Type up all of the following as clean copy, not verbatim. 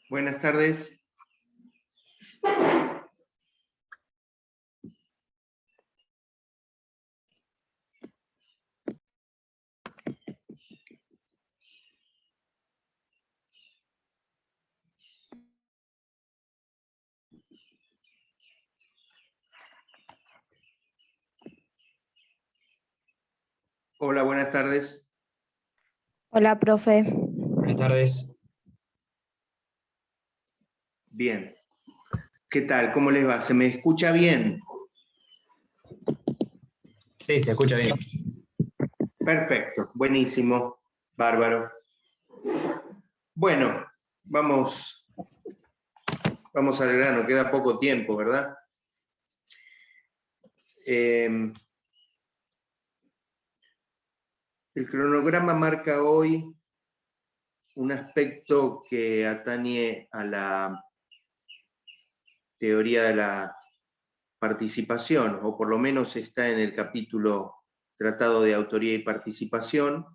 Buenas tardes. Hola, buenas tardes. Hola, profe. Buenas tardes. Bien. ¿Qué tal? ¿Cómo les va? ¿Se me escucha bien? Sí, se escucha bien. Perfecto, buenísimo, bárbaro. Bueno, vamos al grano, queda poco tiempo, ¿verdad? El cronograma marca hoy un aspecto que atañe a la teoría de la participación, o por lo menos está en el capítulo tratado de autoría y participación,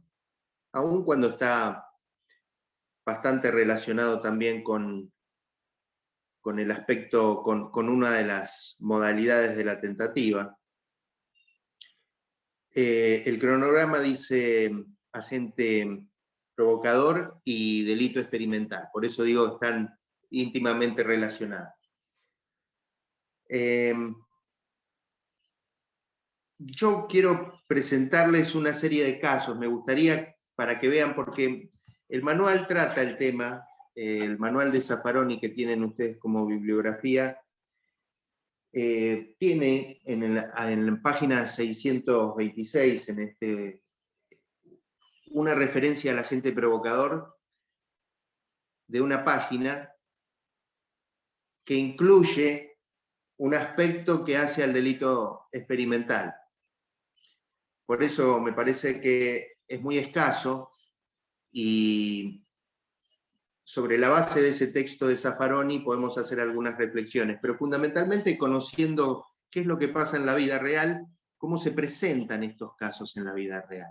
aun cuando está bastante relacionado también con el aspecto, con una de las modalidades de la tentativa. El cronograma dice agente provocador y delito experimental, por eso digo están íntimamente relacionados. Yo quiero presentarles una serie de casos, me gustaría para que vean, porque el manual trata el tema, el manual de Zaffaroni que tienen ustedes como bibliografía, tiene en la página 626, una referencia al agente provocador de una página que incluye un aspecto que hace al delito experimental. Por eso me parece que es muy escaso y sobre la base de ese texto de Zaffaroni podemos hacer algunas reflexiones, pero fundamentalmente conociendo qué es lo que pasa en la vida real, cómo se presentan estos casos en la vida real.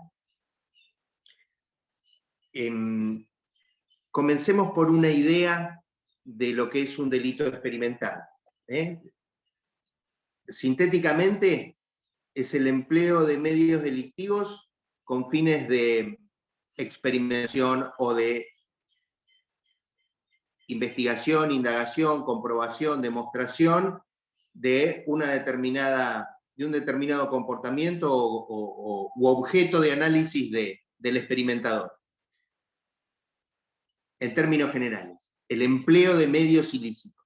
Comencemos por una idea de lo que es un delito experimental. Sintéticamente, es el empleo de medios delictivos con fines de experimentación o de investigación, indagación, comprobación, demostración de un determinado comportamiento u objeto de análisis del experimentador. En términos generales, el empleo de medios ilícitos.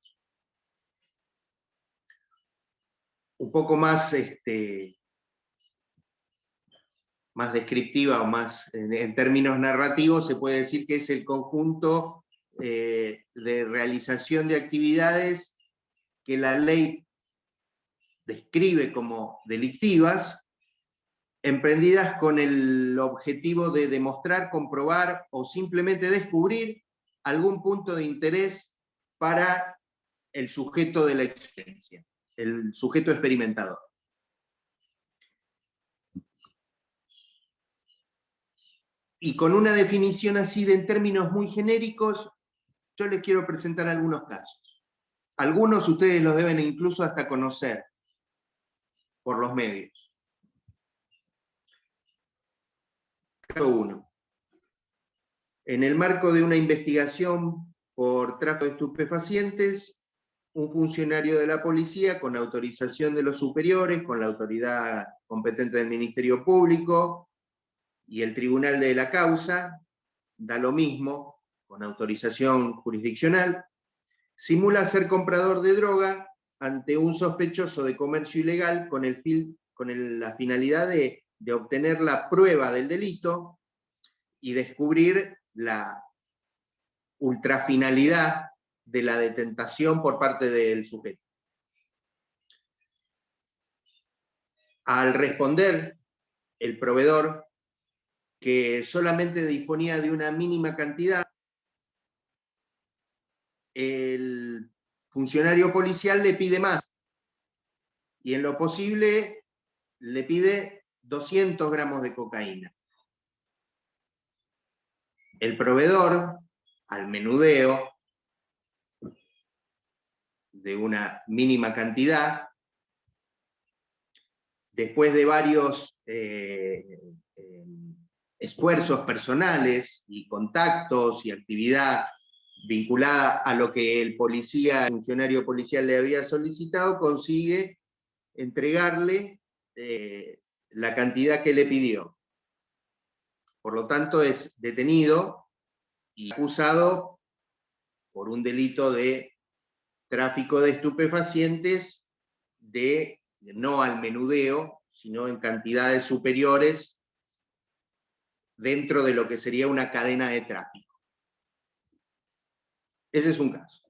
Un poco más, más descriptiva o más en términos narrativos, se puede decir que es el conjunto de realización de actividades que la ley describe como delictivas, emprendidas con el objetivo de demostrar, comprobar o simplemente descubrir algún punto de interés para el sujeto de la experiencia, el sujeto experimentador. Y con una definición así en términos muy genéricos, yo les quiero presentar algunos casos. Algunos ustedes los deben incluso hasta conocer por los medios. Caso 1. En el marco de una investigación por tráfico de estupefacientes, un funcionario de la policía, con autorización de los superiores, con la autoridad competente del Ministerio Público y el tribunal de la causa, da lo mismo, con autorización jurisdiccional, simula ser comprador de droga ante un sospechoso de comercio ilegal con la finalidad de obtener la prueba del delito y descubrir la ultrafinalidad de la detentación por parte del sujeto. Al responder el proveedor que solamente disponía de una mínima cantidad, el funcionario policial le pide más y en lo posible le pide 200 gramos de cocaína. El proveedor, al menudeo, de una mínima cantidad. Después de varios esfuerzos personales y contactos y actividad vinculada a lo que el funcionario policial le había solicitado, consigue entregarle la cantidad que le pidió. Por lo tanto, es detenido y acusado por un delito de tráfico de estupefacientes, no al menudeo, sino en cantidades superiores dentro de lo que sería una cadena de tráfico. Ese es un caso.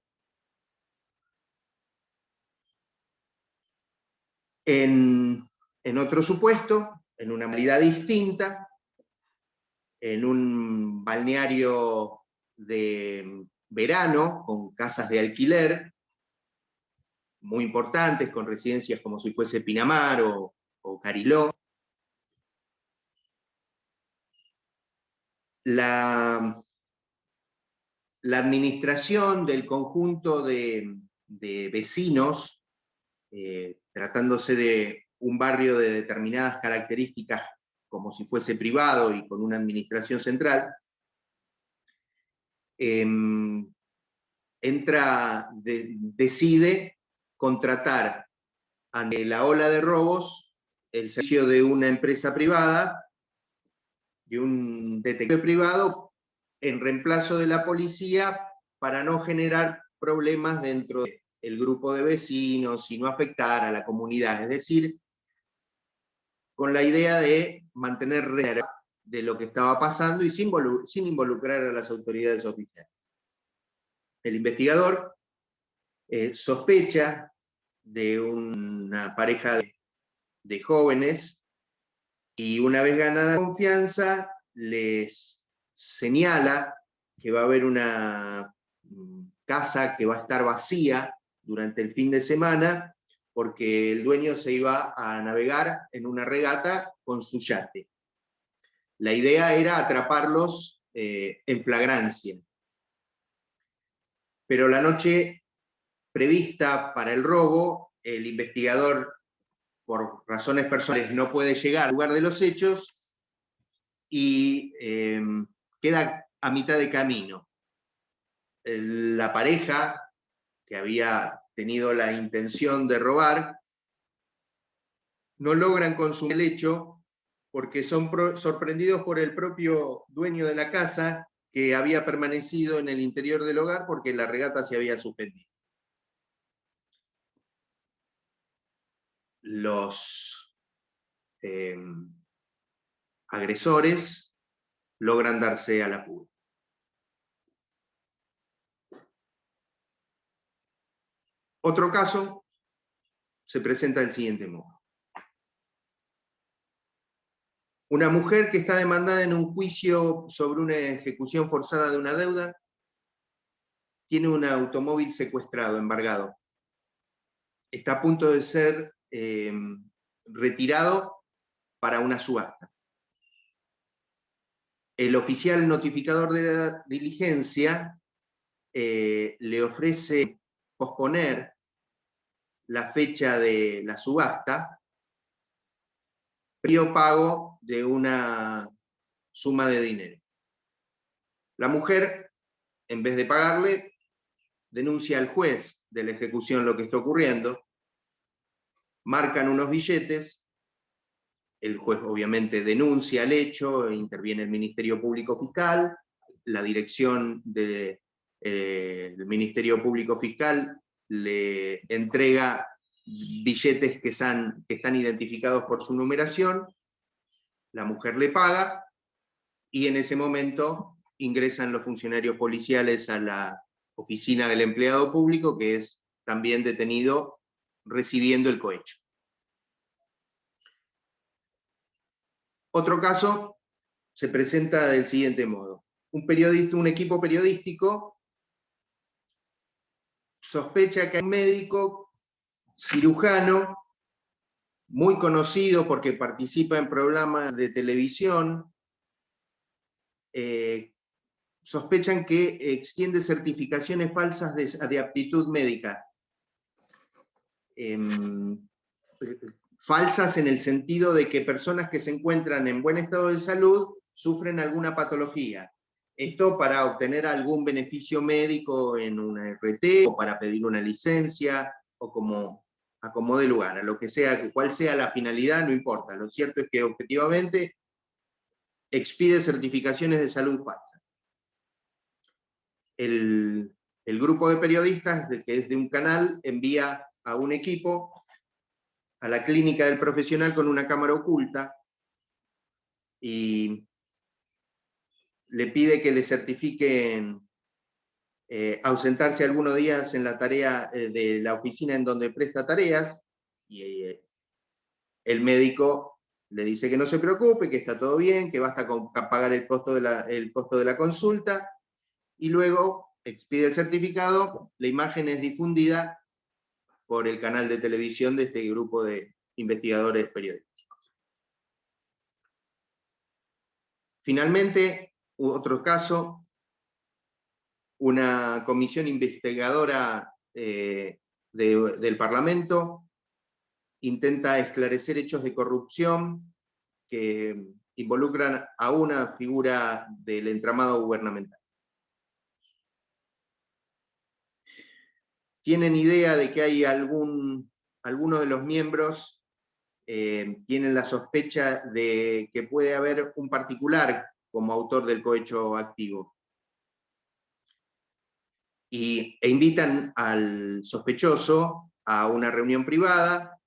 En otro supuesto, en una modalidad distinta, en un balneario de verano con casas de alquiler muy importantes, con residencias como si fuese Pinamar o Cariló, la administración del conjunto de vecinos, tratándose de un barrio de determinadas características como si fuese privado y con una administración central, decide contratar ante la ola de robos el servicio de una empresa privada, de un detective privado, en reemplazo de la policía, para no generar problemas dentro del grupo de vecinos y no afectar a la comunidad. Es decir, con la idea de mantener reserva de lo que estaba pasando y sin involucrar a las autoridades oficiales. El investigador sospecha de una pareja de jóvenes y una vez ganada la confianza les señala que va a haber una casa que va a estar vacía durante el fin de semana porque el dueño se iba a navegar en una regata con su yate. La idea era atraparlos en flagrancia. Pero la noche prevista para el robo, el investigador, por razones personales, no puede llegar al lugar de los hechos y queda a mitad de camino. La pareja que había tenido la intención de robar no logran consumir el hecho porque son sorprendidos por el propio dueño de la casa, que había permanecido en el interior del hogar porque la regata se había suspendido. Los agresores logran darse a la fuga. Otro caso se presenta del siguiente modo. Una mujer que está demandada en un juicio sobre una ejecución forzada de una deuda tiene un automóvil secuestrado, embargado. Está a punto de ser retirado para una subasta. El oficial notificador de la diligencia le ofrece posponer la fecha de la subasta, previo pago de una suma de dinero. La mujer, en vez de pagarle, denuncia al juez de la ejecución lo que está ocurriendo, marcan unos billetes, el juez obviamente denuncia el hecho, interviene el Ministerio Público Fiscal, la dirección del Ministerio Público Fiscal le entrega billetes que están identificados por su numeración, la mujer le paga y en ese momento ingresan los funcionarios policiales a la oficina del empleado público, que es también detenido recibiendo el cohecho. Otro caso se presenta del siguiente modo. Un equipo periodístico sospecha que hay un médico cirujano muy conocido porque participa en programas de televisión, sospechan que extiende certificaciones falsas de aptitud médica falsas en el sentido de que personas que se encuentran en buen estado de salud sufren alguna patología. Esto para obtener algún beneficio médico en una RT, o para pedir una licencia, o como acomode lugar, a lo que sea, cuál sea la finalidad, no importa. Lo cierto es que objetivamente expide certificaciones de salud falsas. El grupo de periodistas, que es de un canal, envía a un equipo a la clínica del profesional con una cámara oculta y le pide que le certifiquen ausentarse algunos días en la tarea de la oficina en donde presta tareas, y el médico le dice que no se preocupe, que está todo bien, que basta con pagar el costo de la consulta, y luego expide el certificado, la imagen es difundida por el canal de televisión de este grupo de investigadores periodísticos. Finalmente, otro caso, una comisión investigadora del Parlamento intenta esclarecer hechos de corrupción que involucran a una figura del entramado gubernamental. ¿Tienen idea de que hay algunos de los miembros tienen la sospecha de que puede haber un particular como autor del cohecho activo? E invitan al sospechoso a una reunión privada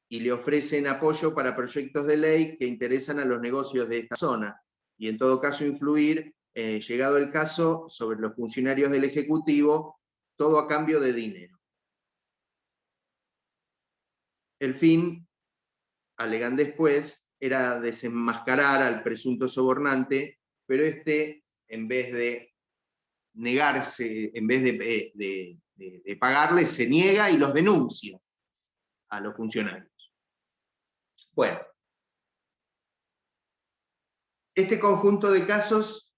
y le ofrecen apoyo para proyectos de ley que interesan a los negocios de esta zona, y en todo caso influir, llegado el caso, sobre los funcionarios del Ejecutivo, todo a cambio de dinero. El fin, alegan después, era desenmascarar al presunto sobornante, pero este, en vez de negarse, en vez de pagarle, se niega y los denuncia a los funcionarios. Bueno, este conjunto de casos,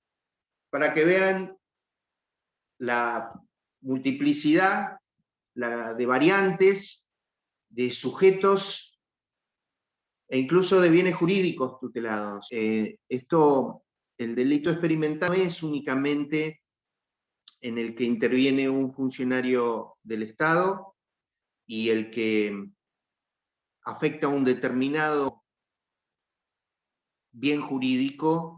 para que vean la multiplicidad de variantes, de sujetos e incluso de bienes jurídicos tutelados. El delito experimental no es únicamente en el que interviene un funcionario del Estado y el que afecta a un determinado bien jurídico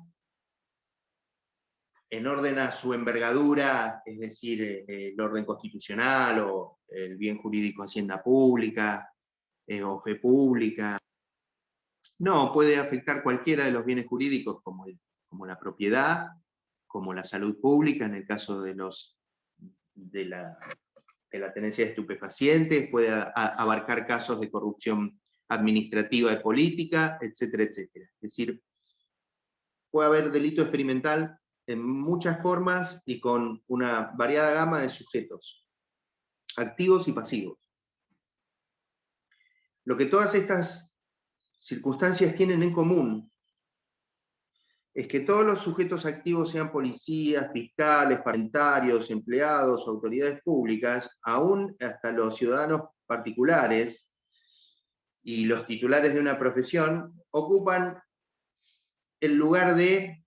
en orden a su envergadura, es decir, el orden constitucional o el bien jurídico hacienda pública o fe pública. No, puede afectar cualquiera de los bienes jurídicos como la propiedad, como la salud pública en el caso de la tenencia de estupefacientes, puede abarcar casos de corrupción administrativa y política, etcétera, etcétera. Es decir, puede haber delito experimental en muchas formas y con una variada gama de sujetos, activos y pasivos. Lo que todas estas circunstancias tienen en común es que todos los sujetos activos, sean policías, fiscales, parlamentarios, empleados, autoridades públicas, aún hasta los ciudadanos particulares y los titulares de una profesión, ocupan el lugar de,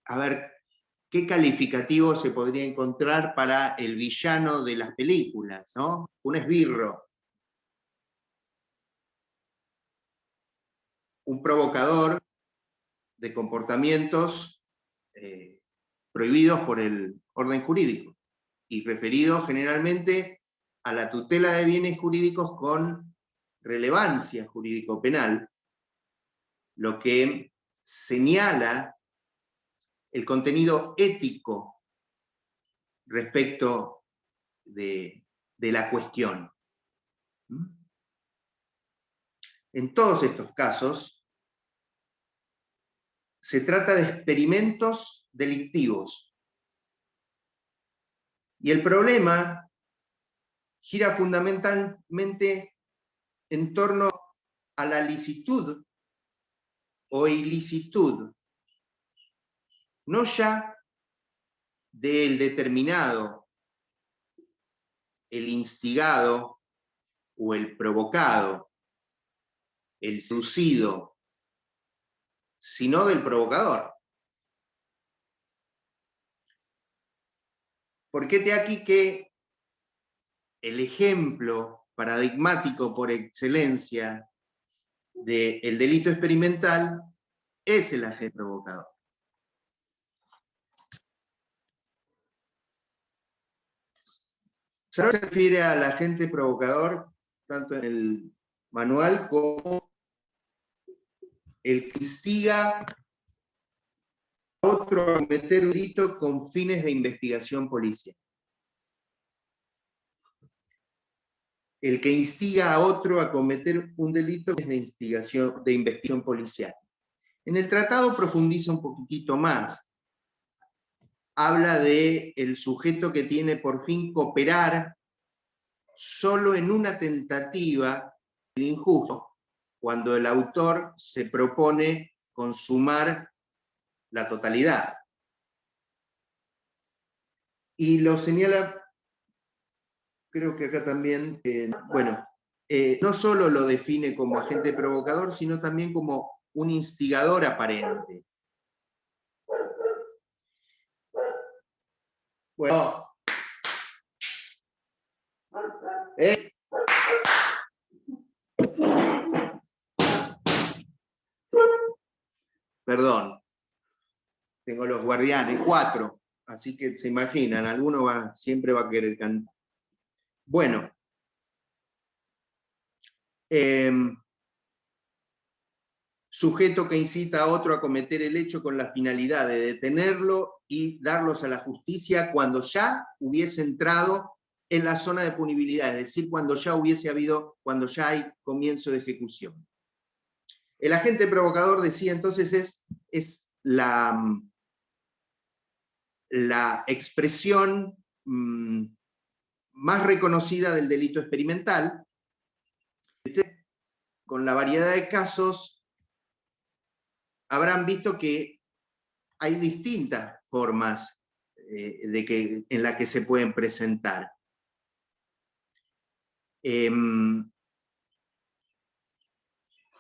a ver, ¿qué calificativo se podría encontrar para el villano de las películas, ¿no? Un esbirro, un provocador de comportamientos prohibidos por el orden jurídico y referidos generalmente a la tutela de bienes jurídicos con relevancia jurídico-penal, lo que señala el contenido ético respecto de la cuestión. En todos estos casos, se trata de experimentos delictivos. Y el problema gira fundamentalmente en torno a la licitud o ilicitud, no ya del determinado el instigado o el provocado, el seducido, sino del provocador. Porque te aquí que el ejemplo paradigmático por excelencia del delito experimental es el agente provocador. Se refiere al agente provocador tanto en el manual como el que instiga a otro a cometer un delito con fines de investigación policial. El que instiga a otro a cometer un delito de investigación policial. En el tratado profundiza un poquitito más. Habla de el sujeto que tiene por fin cooperar solo en una tentativa del injusto, cuando el autor se propone consumar la totalidad. Y lo señala, creo que acá también, no solo lo define como agente provocador, sino también como un instigador aparente. Bueno, perdón, tengo los guardianes, 4, así que se imaginan, alguno siempre va a querer cantar. Bueno, sujeto que incita a otro a cometer el hecho con la finalidad de detenerlo y darlos a la justicia cuando ya hubiese entrado en la zona de punibilidad, es decir, cuando ya hay comienzo de ejecución. El agente provocador, decía entonces, es la expresión más reconocida del delito experimental, con la variedad de casos. Habrán visto que hay distintas formas en las que se pueden presentar.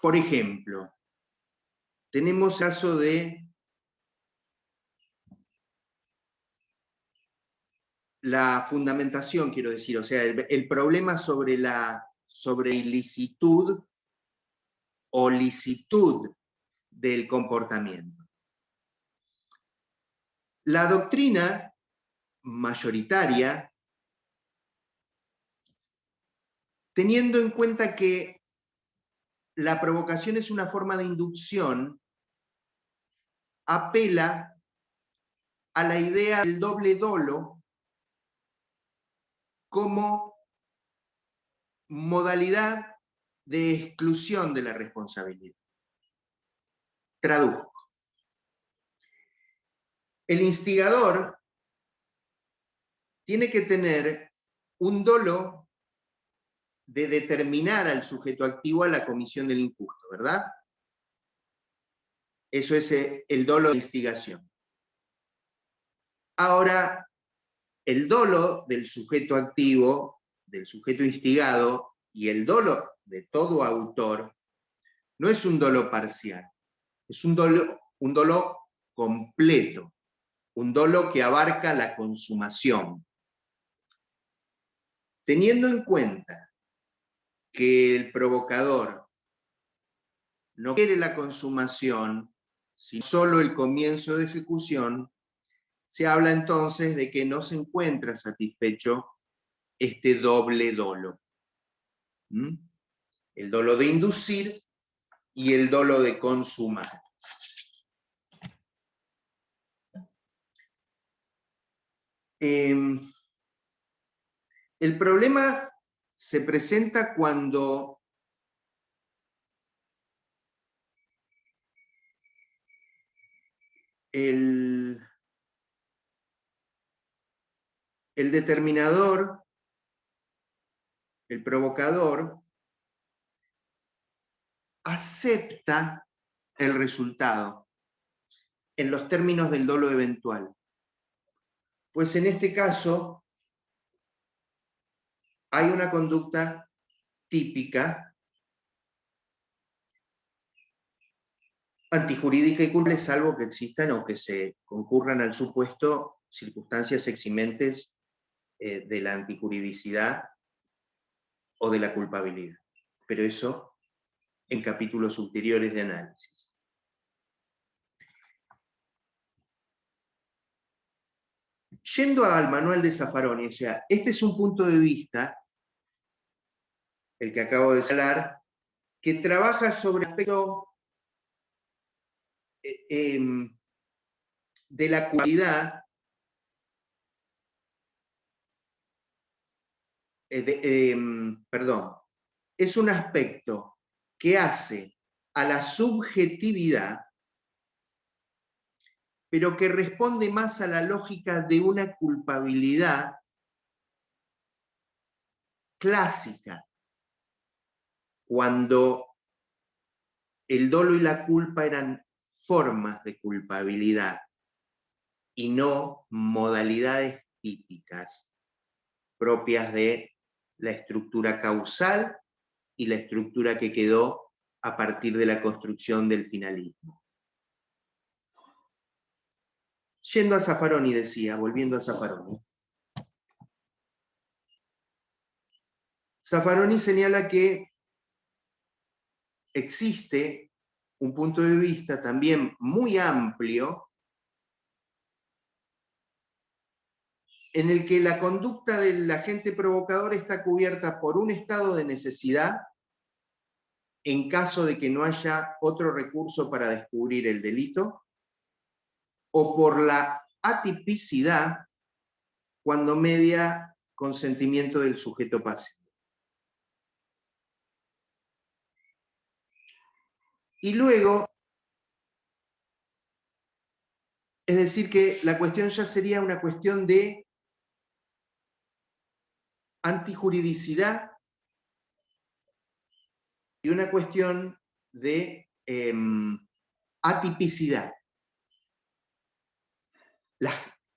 Por ejemplo, tenemos caso de la fundamentación, quiero decir, o sea, el problema sobre ilicitud o licitud del comportamiento. La doctrina mayoritaria, teniendo en cuenta que la provocación es una forma de inducción, apela a la idea del doble dolo como modalidad de exclusión de la responsabilidad. Traduzco. El instigador tiene que tener un dolo de determinar al sujeto activo a la comisión del injusto, ¿verdad? Eso es el dolo de instigación. Ahora, el dolo del sujeto activo, del sujeto instigado, y el dolo de todo autor, no es un dolo parcial, es un dolo completo, un dolo que abarca la consumación. Teniendo en cuenta que el provocador no quiere la consumación, sino solo el comienzo de ejecución, se habla entonces de que no se encuentra satisfecho este doble dolo. El dolo de inducir y el dolo de consumar. El problema se presenta cuando el determinador, el provocador, acepta el resultado en los términos del dolo eventual. Pues en este caso, hay una conducta típica, antijurídica y culpable, salvo que existan o que se concurran al supuesto circunstancias eximentes de la antijuridicidad o de la culpabilidad. Pero eso en capítulos ulteriores de análisis. Yendo al manual de Zaffaroni, o sea, este es un punto de vista, el que acabo de hablar, que trabaja sobre el aspecto de la cualidad perdón, es un aspecto que hace a la subjetividad, pero que responde más a la lógica de una culpabilidad clásica, cuando el dolo y la culpa eran formas de culpabilidad y no modalidades típicas propias de la estructura causal y la estructura que quedó a partir de la construcción del finalismo. Yendo a Zaffaroni, decía, volviendo a Zaffaroni. Zaffaroni señala que existe un punto de vista también muy amplio en el que la conducta del agente provocador está cubierta por un estado de necesidad en caso de que no haya otro recurso para descubrir el delito, o por la atipicidad cuando media consentimiento del sujeto pasivo. Y luego, es decir, que la cuestión ya sería una cuestión de antijuridicidad y una cuestión de atipicidad.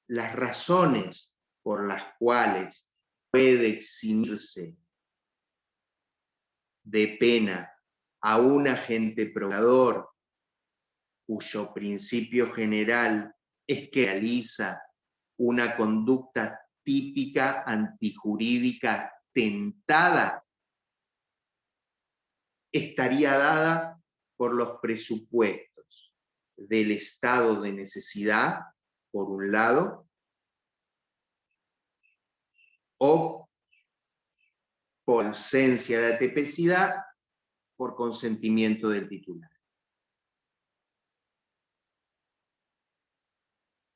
Las razones por las cuales puede eximirse de pena a un agente provocador cuyo principio general es que realiza una conducta típica antijurídica tentada, estaría dada por los presupuestos del estado de necesidad, por un lado, o por ausencia de atipicidad, por consentimiento del titular.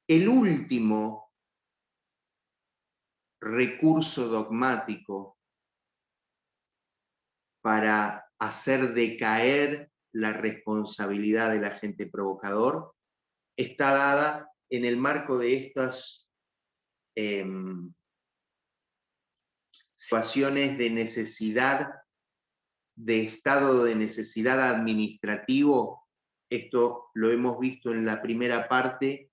El último recurso dogmático para hacer decaer la responsabilidad del agente provocador está dada en el marco de estas situaciones de necesidad, de estado de necesidad administrativo. Esto lo hemos visto en la primera parte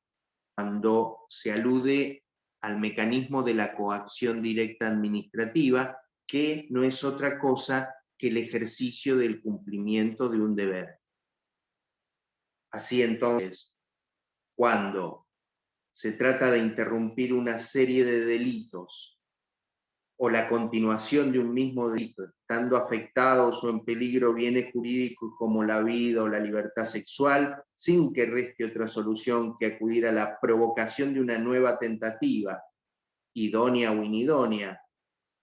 cuando se alude al mecanismo de la coacción directa administrativa, que no es otra cosa que el ejercicio del cumplimiento de un deber. Así entonces, cuando se trata de interrumpir una serie de delitos o la continuación de un mismo delito, estando afectados o en peligro bienes jurídicos como la vida o la libertad sexual, sin que reste otra solución que acudir a la provocación de una nueva tentativa, idónea o inidónea,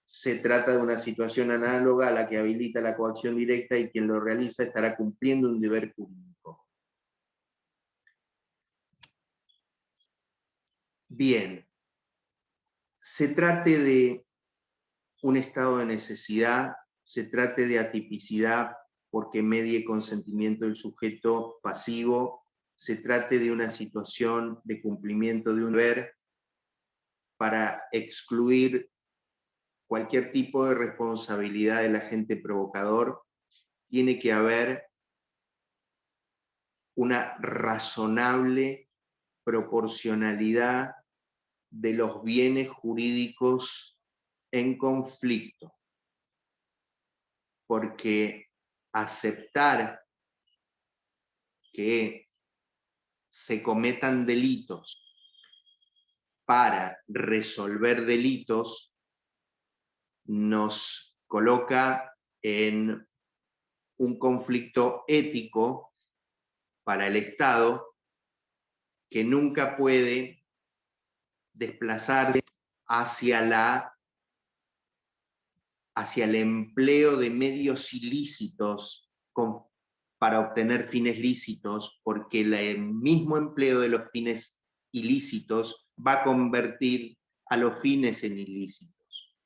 se trata de una situación análoga a la que habilita la coacción directa y quien lo realiza estará cumpliendo un deber jurídico. Bien, se trate de un estado de necesidad, se trate de atipicidad porque medie consentimiento del sujeto pasivo, se trate de una situación de cumplimiento de un deber para excluir cualquier tipo de responsabilidad del agente provocador, tiene que haber una razonable proporcionalidad de los bienes jurídicos en conflicto, porque aceptar que se cometan delitos para resolver delitos nos coloca en un conflicto ético para el Estado que nunca puede desplazarse hacia el empleo de medios ilícitos para obtener fines lícitos, porque el mismo empleo de los fines ilícitos va a convertir a los fines en ilícitos.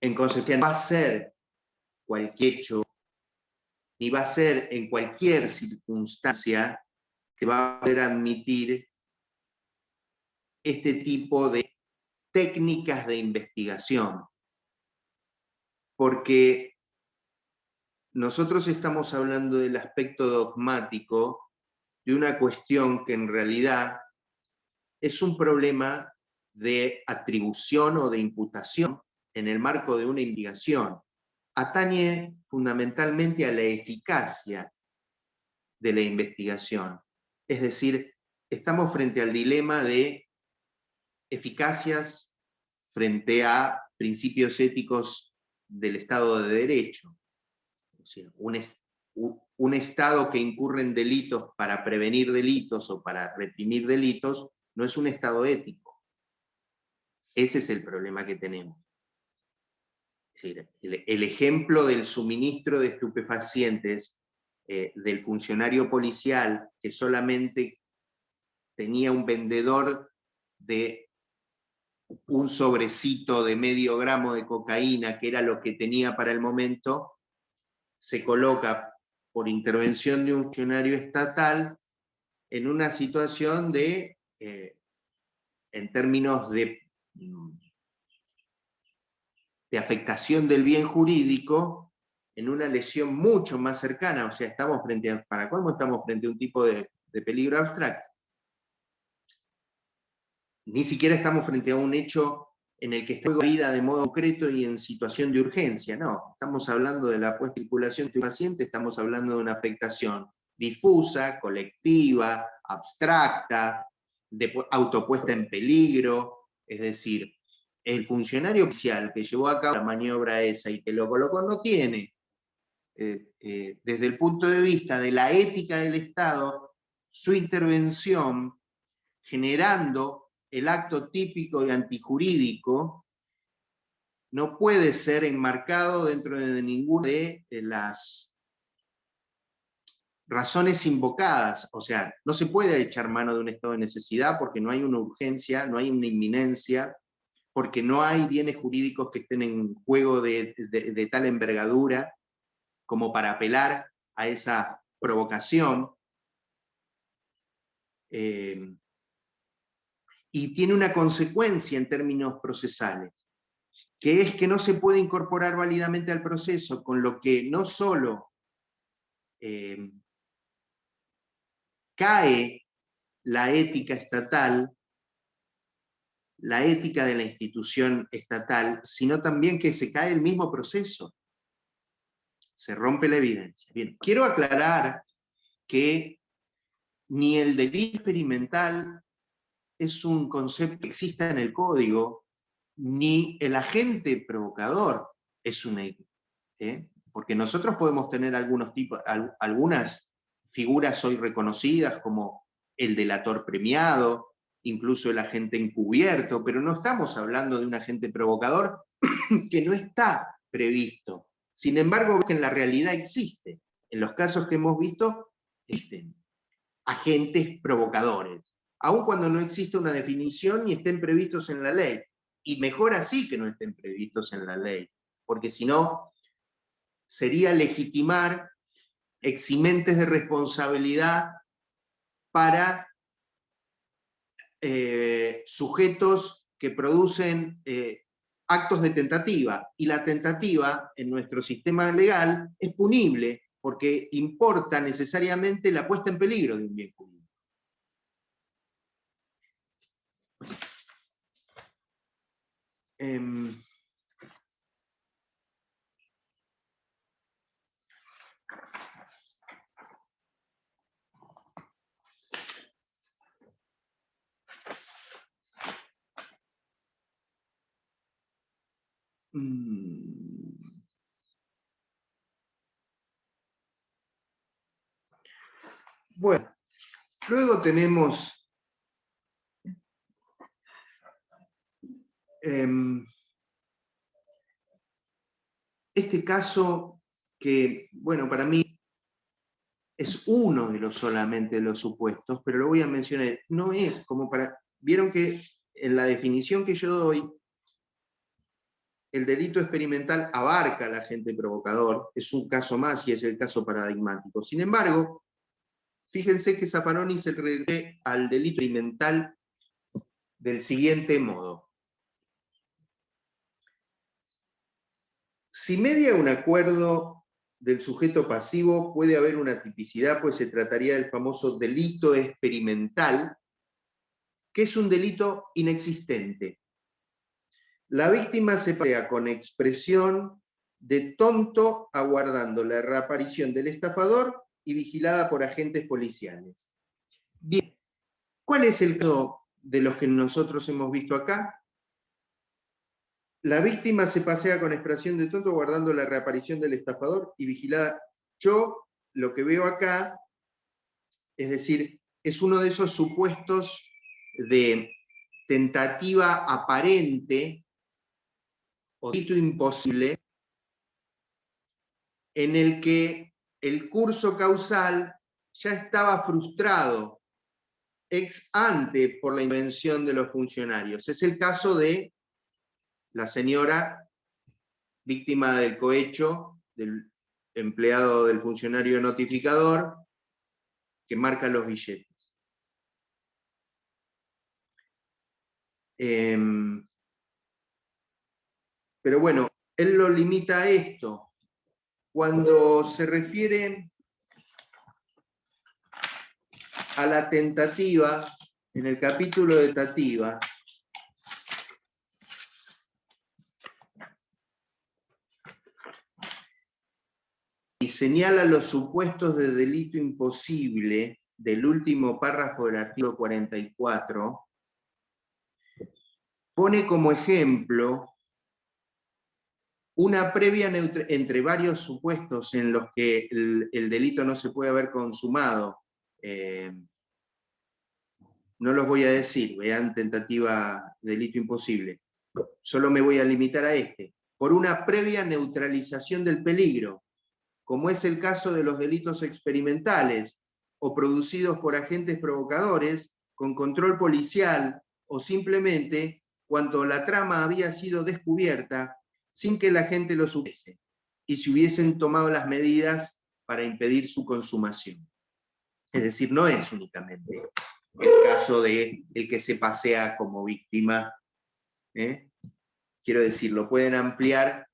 En consecuencia, no va a ser cualquier hecho, ni va a ser en cualquier circunstancia que va a poder admitir este tipo de técnicas de investigación. Porque nosotros estamos hablando del aspecto dogmático de una cuestión que en realidad es un problema de atribución o de imputación en el marco de una investigación. Atañe fundamentalmente a la eficacia de la investigación. Es decir, estamos frente al dilema de eficacias frente a principios éticos del Estado de Derecho. O sea, un Estado que incurre en delitos para prevenir delitos o para reprimir delitos no es un Estado ético. Ese es el problema que tenemos. Es decir, el ejemplo del suministro de estupefacientes del funcionario policial que solamente tenía un vendedor de un sobrecito de medio gramo de cocaína, que era lo que tenía para el momento, se coloca por intervención de un funcionario estatal en una situación de, en términos de afectación del bien jurídico, en una lesión mucho más cercana. O sea, estamos frente a, para colmo, estamos frente a un tipo de peligro abstracto. Ni siquiera estamos frente a un hecho en el que está en vida de modo concreto y en situación de urgencia. No, estamos hablando de la puesta en circulación de un paciente, estamos hablando de una afectación difusa, colectiva, abstracta, autopuesta en peligro. Es decir, el funcionario oficial que llevó a cabo la maniobra esa y que lo colocó no tiene, desde el punto de vista de la ética del Estado, su intervención generando el acto típico y antijurídico no puede ser enmarcado dentro de ninguna de las razones invocadas. O sea, no se puede echar mano de un estado de necesidad porque no hay una urgencia, no hay una inminencia, porque no hay bienes jurídicos que estén en juego de tal envergadura como para apelar a esa provocación. Y tiene una consecuencia en términos procesales, que es que no se puede incorporar válidamente al proceso, con lo que no solo cae la ética estatal, la ética de la institución estatal, sino también que se cae el mismo proceso. Se rompe la evidencia. Bien, quiero aclarar que ni el delito experimental es un concepto que exista en el código, ni el agente provocador es una ética. Porque nosotros podemos tener algunas figuras hoy reconocidas como el delator premiado, incluso el agente encubierto, pero no estamos hablando de un agente provocador que no está previsto. Sin embargo, que en la realidad existe. En los casos que hemos visto, existen agentes provocadores, aun cuando no existe una definición ni estén previstos en la ley. Y mejor así que no estén previstos en la ley, porque si no, sería legitimar eximentes de responsabilidad para sujetos que producen actos de tentativa. Y la tentativa en nuestro sistema legal es punible porque importa necesariamente la puesta en peligro de un bien jurídico. Bueno, luego tenemos este caso que, bueno, para mí es uno de los solamente de los supuestos, pero lo voy a mencionar. No es como para... Vieron que en la definición que yo doy, el delito experimental abarca al agente provocador, es un caso más y es el caso paradigmático. Sin embargo, fíjense que Zaffaroni se refiere al delito experimental del siguiente modo. Si media un acuerdo del sujeto pasivo, puede haber una tipicidad, pues se trataría del famoso delito experimental, que es un delito inexistente. La víctima se pasea con expresión de tonto aguardando la reaparición del estafador y vigilada por agentes policiales. Bien, ¿cuál es el caso de los que nosotros hemos visto acá? La víctima se pasea con expresión de tonto aguardando la reaparición del estafador y vigilada. Yo lo que veo acá, es decir, es uno de esos supuestos de tentativa aparente o delito imposible en el que el curso causal ya estaba frustrado ex ante por la intervención de los funcionarios. Es el caso de la señora víctima del cohecho del empleado del funcionario notificador que marca los billetes. Pero bueno, él lo limita a esto. Cuando se refiere a la tentativa, en el capítulo de tentativa, y señala los supuestos de delito imposible del último párrafo del artículo 44, pone como ejemplo una previa entre varios supuestos en los que el delito no se puede haber consumado. No los voy a decir, vean tentativa, delito imposible. Solo me voy a limitar a este. Por una previa neutralización del peligro, como es el caso de los delitos experimentales o producidos por agentes provocadores con control policial o simplemente cuando la trama había sido descubierta sin que la gente lo supiese y se hubiesen tomado las medidas para impedir su consumación. Es decir, no es únicamente el caso de el que se pasea como víctima. Quiero decir, lo pueden ampliar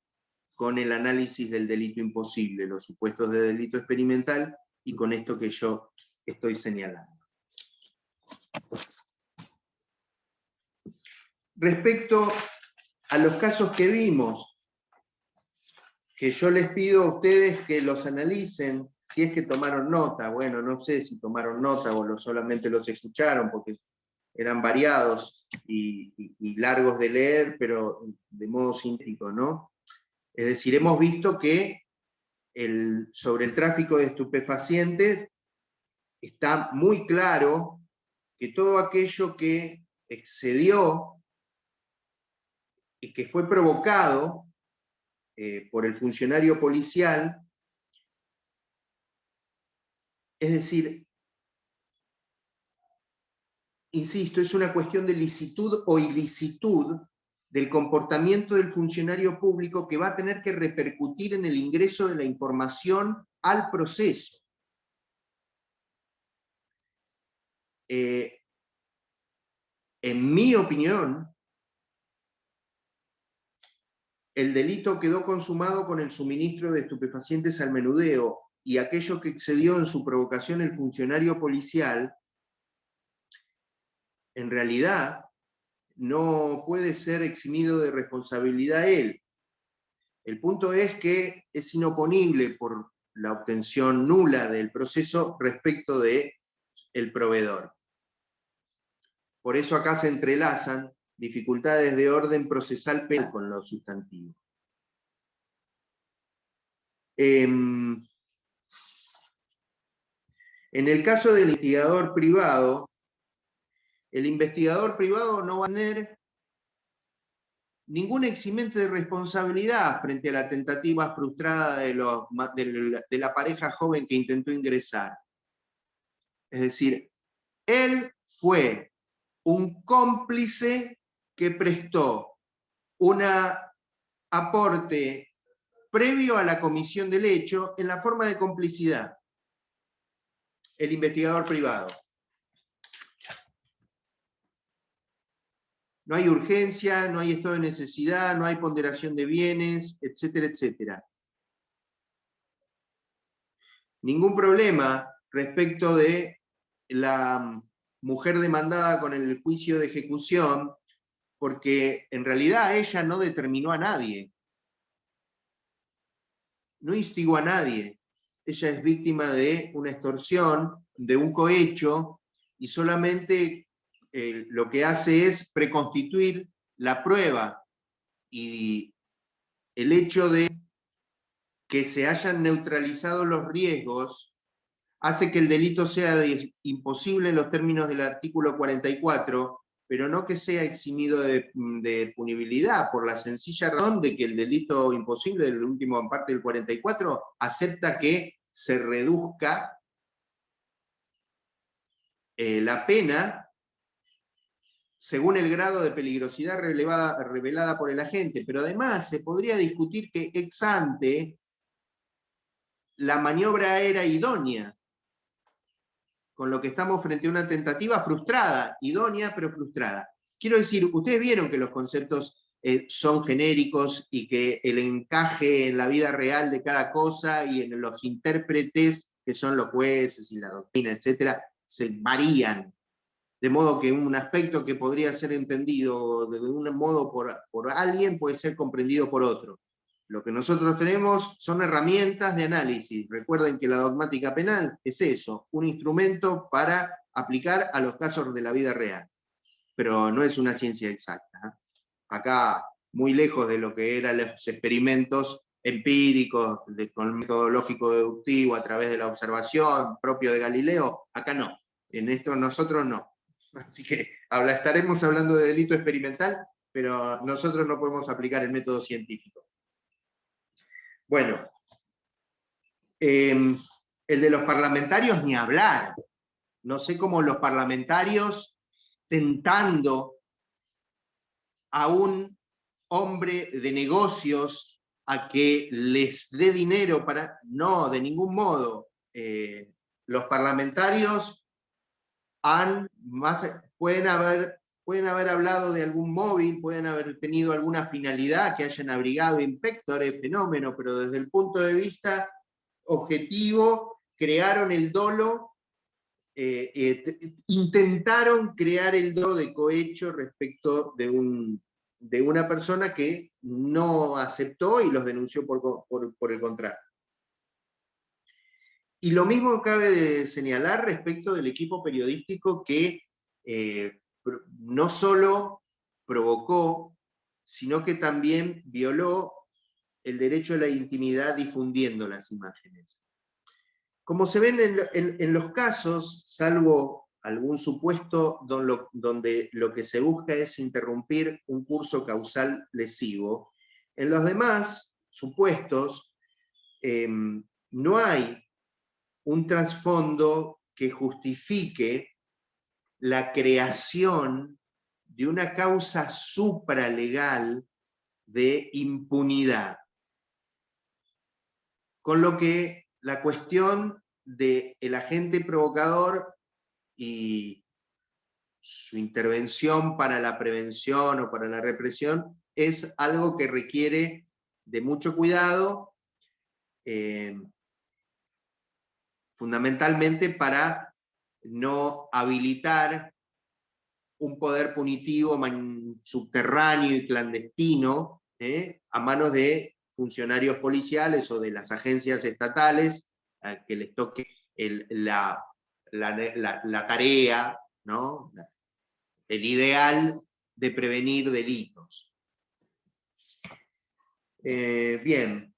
con el análisis del delito imposible, los supuestos de delito experimental, y con esto que yo estoy señalando. Respecto a los casos que vimos, que yo les pido a ustedes que los analicen, si es que tomaron nota. Bueno, no sé si tomaron nota o solamente los escucharon, porque eran variados y largos de leer, pero de modo sintético, ¿no? Es decir, hemos visto que sobre el tráfico de estupefacientes está muy claro que todo aquello que excedió y que fue provocado por el funcionario policial, es decir, insisto, es una cuestión de licitud o ilicitud del comportamiento del funcionario público que va a tener que repercutir en el ingreso de la información al proceso. En mi opinión, el delito quedó consumado con el suministro de estupefacientes al menudeo, y aquello que excedió en su provocación el funcionario policial, en realidad, no puede ser eximido de responsabilidad él. El punto es que es inoponible por la obtención nula del proceso respecto del proveedor. Por eso acá se entrelazan dificultades de orden procesal penal con los sustantivos. En el caso del investigador privado, el investigador privado no va a tener ningún eximente de responsabilidad frente a la tentativa frustrada de la pareja joven que intentó ingresar. Es decir, él fue un cómplice que prestó un aporte previo a la comisión del hecho en la forma de complicidad. El investigador privado. No hay urgencia, no hay estado de necesidad, no hay ponderación de bienes, etcétera, etcétera. Ningún problema respecto de la mujer demandada con el juicio de ejecución, porque en realidad ella no determinó a nadie, no instigó a nadie. Ella es víctima de una extorsión, de un cohecho, y solamente lo que hace es preconstituir la prueba, y el hecho de que se hayan neutralizado los riesgos hace que el delito sea imposible en los términos del artículo 44, pero no que sea eximido de punibilidad, por la sencilla razón de que el delito imposible, del último parte del 44, acepta que se reduzca la pena según el grado de peligrosidad revelada por el agente, pero además se podría discutir que ex ante la maniobra era idónea, con lo que estamos frente a una tentativa frustrada, idónea pero frustrada. Quiero decir, ustedes vieron que los conceptos son genéricos y que el encaje en la vida real de cada cosa y en los intérpretes, que son los jueces y la doctrina, etcétera, se varían. De modo que un aspecto que podría ser entendido de un modo por alguien puede ser comprendido por otro. Lo que nosotros tenemos son herramientas de análisis. Recuerden que la dogmática penal es eso, un instrumento para aplicar a los casos de la vida real. Pero no es una ciencia exacta. Acá, muy lejos de lo que eran los experimentos empíricos, con el método lógico deductivo a través de la observación propio de Galileo, acá no. En esto nosotros no. Así que estaremos hablando de delito experimental, pero nosotros no podemos aplicar el método científico. Bueno, el de los parlamentarios ni hablar. No sé cómo los parlamentarios, tentando a un hombre de negocios a que les dé dinero para... No, de ningún modo. Los parlamentarios pueden haber hablado de algún móvil, pueden haber tenido alguna finalidad que hayan abrigado inspectores, fenómeno, pero desde el punto de vista objetivo, crearon el dolo, intentaron crear el dolo de cohecho respecto de una persona que no aceptó y los denunció por el contrario. Y lo mismo cabe de señalar respecto del equipo periodístico que no solo provocó, sino que también violó el derecho a la intimidad difundiendo las imágenes. Como se ven en los casos, salvo algún supuesto donde lo que se busca es interrumpir un curso causal lesivo, en los demás supuestos no hay un trasfondo que justifique la creación de una causa supralegal de impunidad. Con lo que la cuestión del agente provocador y su intervención para la prevención o para la represión es algo que requiere de mucho cuidado, fundamentalmente para no habilitar un poder punitivo subterráneo y clandestino, a manos de funcionarios policiales o de las agencias estatales, a que les toque la tarea, ¿no? El ideal de prevenir delitos. Bien.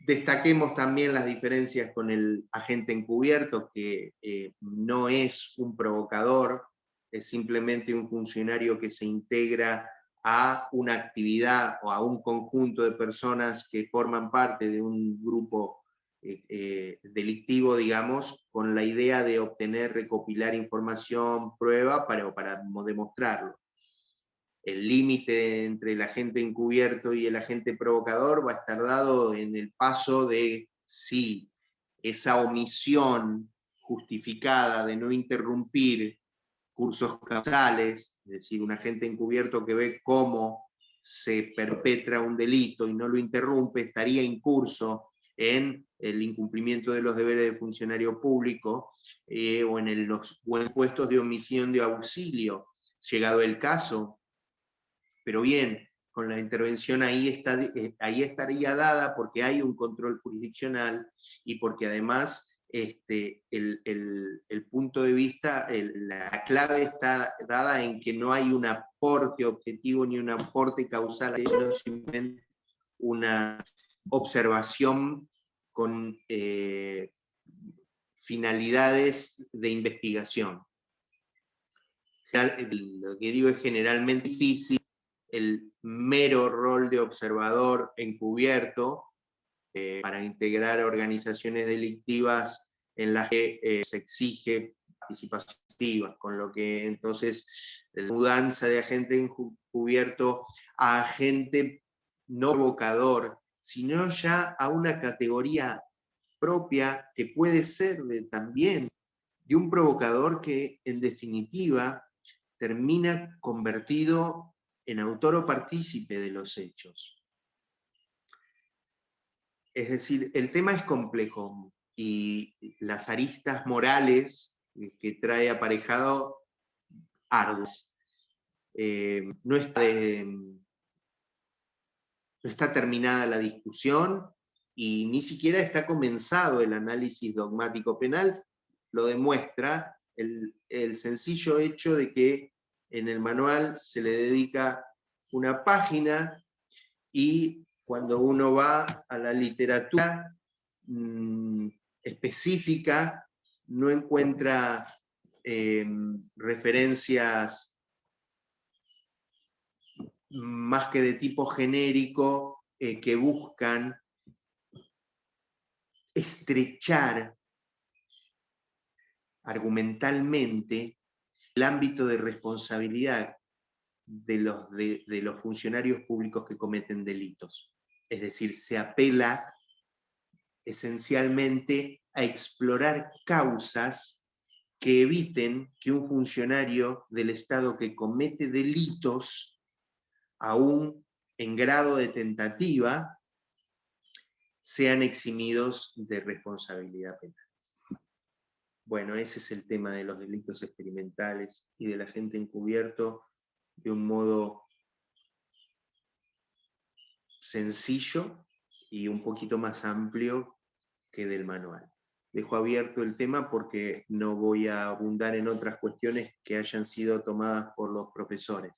Destaquemos también las diferencias con el agente encubierto, que no es un provocador, es simplemente un funcionario que se integra a una actividad o a un conjunto de personas que forman parte de un grupo delictivo, digamos, con la idea de obtener, recopilar información, prueba para demostrarlo. El límite entre el agente encubierto y el agente provocador va a estar dado en el paso de si esa omisión justificada de no interrumpir cursos causales, es decir, un agente encubierto que ve cómo se perpetra un delito y no lo interrumpe, estaría incurso en el incumplimiento de los deberes de funcionario público o en los puestos de omisión de auxilio, llegado el caso. Pero bien, con la intervención ahí estaría dada porque hay un control jurisdiccional y porque además el punto de vista, la clave está dada en que no hay un aporte objetivo ni un aporte causal, sino simplemente una observación con finalidades de investigación. Lo que digo es generalmente difícil el mero rol de observador encubierto para integrar organizaciones delictivas en las que se exige participación activa, con lo que entonces la mudanza de agente encubierto a agente no provocador, sino ya a una categoría propia que puede ser también de un provocador que en definitiva termina convertido en autor o partícipe de los hechos. Es decir, el tema es complejo y las aristas morales que trae aparejado arduas. No está terminada la discusión y ni siquiera está comenzado el análisis dogmático penal. Lo demuestra el sencillo hecho de que en el manual se le dedica una página y cuando uno va a la literatura específica no encuentra referencias más que de tipo genérico que buscan estrechar argumentalmente el ámbito de responsabilidad de los funcionarios públicos que cometen delitos. Es decir, se apela esencialmente a explorar causas que eviten que un funcionario del Estado que comete delitos, aún en grado de tentativa, sean eximidos de responsabilidad penal. Bueno, ese es el tema de los delitos experimentales y del agente encubierto de un modo sencillo y un poquito más amplio que del manual. Dejo abierto el tema porque no voy a abundar en otras cuestiones que hayan sido tomadas por los profesores.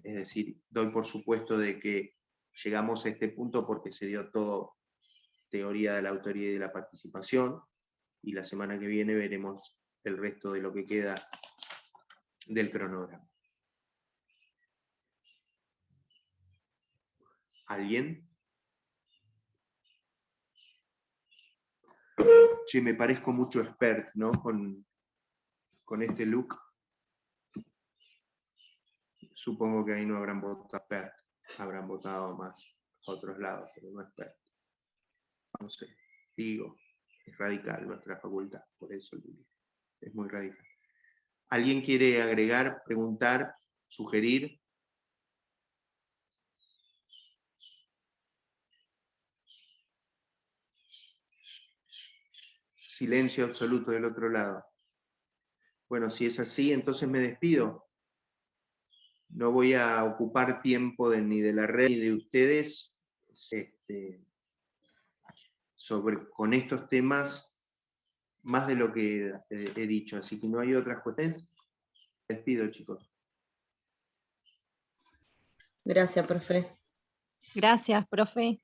Es decir, doy por supuesto de que llegamos a este punto porque se dio todo teoría de la autoría y de la participación, y la semana que viene veremos el resto de lo que queda del cronograma. ¿Alguien? Che, me parezco mucho expert, ¿no? Con este look. Supongo que ahí no habrán votado expert, habrán votado más a otros lados, pero no expert. No sé, digo, es radical nuestra facultad, por eso es muy radical. ¿Alguien quiere agregar, preguntar, sugerir? Silencio absoluto del otro lado. Bueno, si es así, entonces me despido. No voy a ocupar tiempo ni de la red ni de ustedes con estos temas más de lo que he dicho. Así que no hay otras cuestiones. Me despido, chicos. Gracias, profe. Gracias, profe.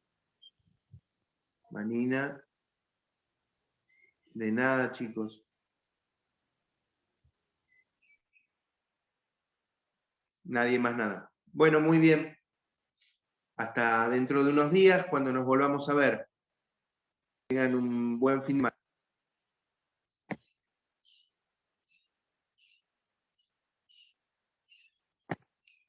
Manina. De nada, chicos. Nadie más nada. Bueno, muy bien. Hasta dentro de unos días, cuando nos volvamos a ver. Tengan un buen fin de semana.